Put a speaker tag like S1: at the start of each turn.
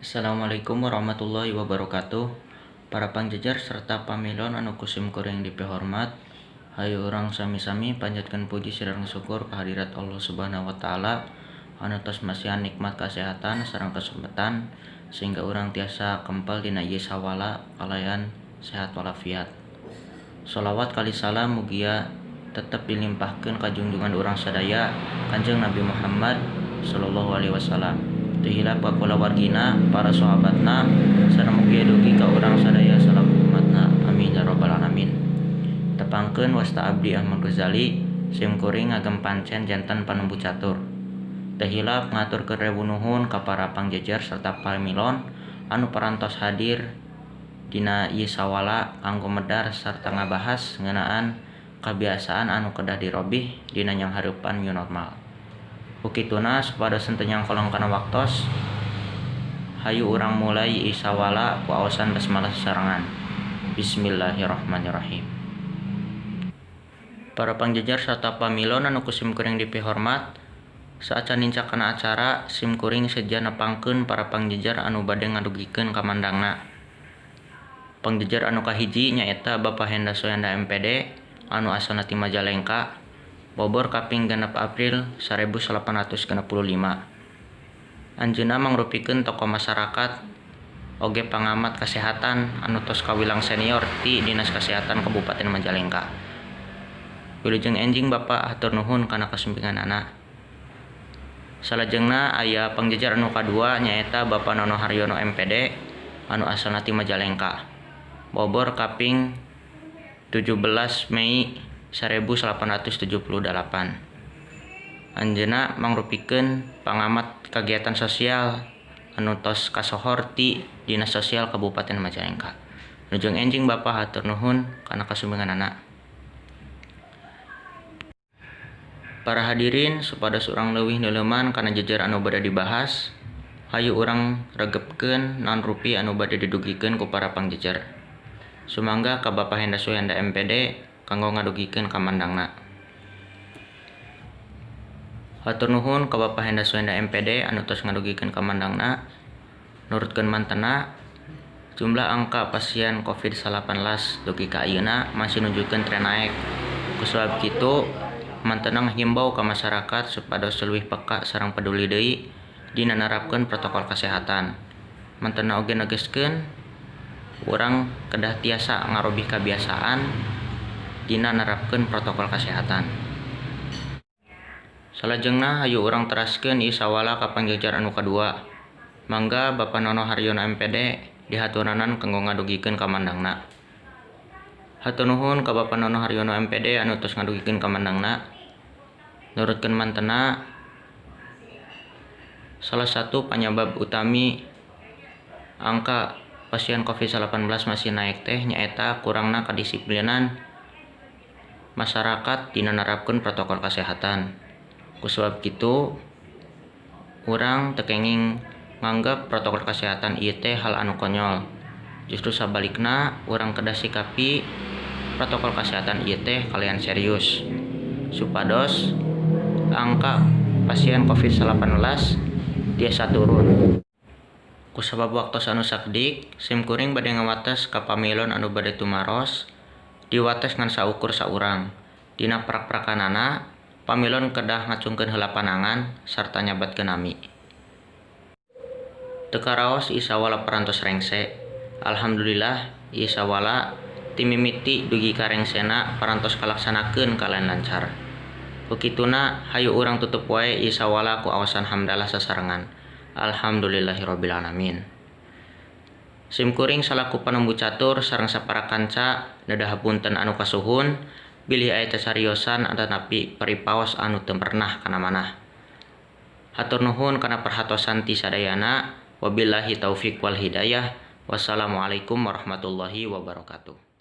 S1: Assalamualaikum warahmatullahi wabarakatuh. Para pangjajar serta pamilon anu kusim kuring dipehormat, hayu urang sami-sami panjatkeun puji sareng syukur kehadirat Allah Subhanahu wa taala anu tos masihan nikmat kesehatan sareng kesempatan sehingga urang tiasa kempel dina ieu sawala kalayan sehat walafiat. Sholawat kali salam mugia tetep dilimpahkeun ka junjungan urang sadaya Kanjeng Nabi Muhammad sallallahu alaihi wasallam. Tuhilap ka kulawargina, para sahabatna, sareng mugia dugi ka urang sadaya salaku umatna. Amin ya rabbal alamin. Tepangkeun wasta abdi Ahmad Ghazali, sim kuring ngagem pancen janten panembu catur. Tehilap ngaturkeun rewu nuhun ka para pangjajar serta pamilon anu parantos hadir dina ieu sawala kanggo medar sarta ngabahas ngeunaan kabiasaan anu kedah dirobih dina nyang hareupan new normal. Ukituna supados henteu nyangkolong kana waktos, hayu urang mulai isawala ku aosan basmalah sesarengan. Bismillahirrahmanirrahim. Para pangjajar serta pamilon anu kusim kuring dipehormat, saacan nincakna acara sim kuring sedia nepangkeun para pangjajar anu bade ngadugikeun ka mandangna. Pangjajar anu kahiji nyaeta Bapak Henda Soyanda MPD anu asalna ti Majalengka, Bobor kaping 6 April 1865. Anjeunna mangrupikeun tokoh masyarakat oge pangamat kesehatan anu tos kawilang senior ti Dinas Kesehatan Kabupaten Majalengka. Wilujeng enjing Bapak hatur nuhun kana kasumpinganana. Salajengna aya pangjajar anu kadua nyaeta Bapak Nono Haryono MPD anu asalna ti Majalengka, Bobor kaping 17 Mei 1878. Anjeunna mangrupikeun pangamat kagiatan sosial anu tos kasohor ti Dinas Sosial Kabupaten Majalengka. Wilujeng enjing Bapak hatur nuhun kana kasumpinganana. Para hadirin, supados urang leuwih neuleuman kana jejer anu bade dibahas, hayu urang regepkeun naon rupi anu bade didugikeun ku para pangjejer. Sumangga ka Bapak Henda Soyanda MPD kanggo ngadugikeun ka mandangna. Hatur nuhun ka Bapak Henda Soyanda MPD anu tos ngadugikeun ka mandangna. Nurutkeun mantena, jumlah angka pasien COVID-19 dugi ka ayeuna masih nunjukkeun tren naek. Kusabab kitu, mantena ngahimbau ka masyarakat supados leuwih peka sareng peduli deui dina nerapkeun protokol kesehatan. Mantena oge negeskeun urang kedah tiasa ngarobih kabiasaan dina nerapkeun protokol kesehatan. Salajengna hayu urang teraskeun ieu sawala ka pangjajar anu kadua. Mangga Bapak Nono Haryono MPD dihaturanan kanggo ngadugikeun ka mandangna. Hatur nuhun ka Bapak Nono Haryono MPD anu tos ngadugikeun ka mandangna. Nurutkeun mantena, salah satu penyebab utami angka pasien COVID-19 masih naik teh nyaeta kurangna kadisiplinan masyarakat dina nerapkeun protokol kesehatan. Kusabab kitu, urang teu kenging nganggep protokol kesehatan ieu teh hal anu konyol. Justru sabalikna, urang kedah sikapi protokol kesehatan ieu teh kalian serius. Supados angka pasien COVID-19 tiasa turun. Kusabab waktos anu sakdik, sim kuring bade ngawates ka pamilon anu bade tumaros, diwates ngan saukur saurang. Dina prak-prakanana, pamilon kedah ngacungkeun heula panangan sarta nyabatkeun nami. Teu karaos ieu sawala parantos rengse. Alhamdulillah ieu sawala ti mimiti dugi ka rengsena parantos kalaksanakeun kalayan lancar. Ukituna hayu urang tutup wae ieu sawala ku aosan hamdalah sasarengan. Alhamdulillahirabbil alamin. Sim kuring salaku panembu catur sareng sapara kanca nadahapunten anu kasuhun bilih aya tasariosan atanapi paripaos anu teu pernah kana manah. Hatur nuhun kana perhatosan ti sadayana. Wabillahi taufik wal hidayah. Wassalamualaikum warahmatullahi wabarakatuh.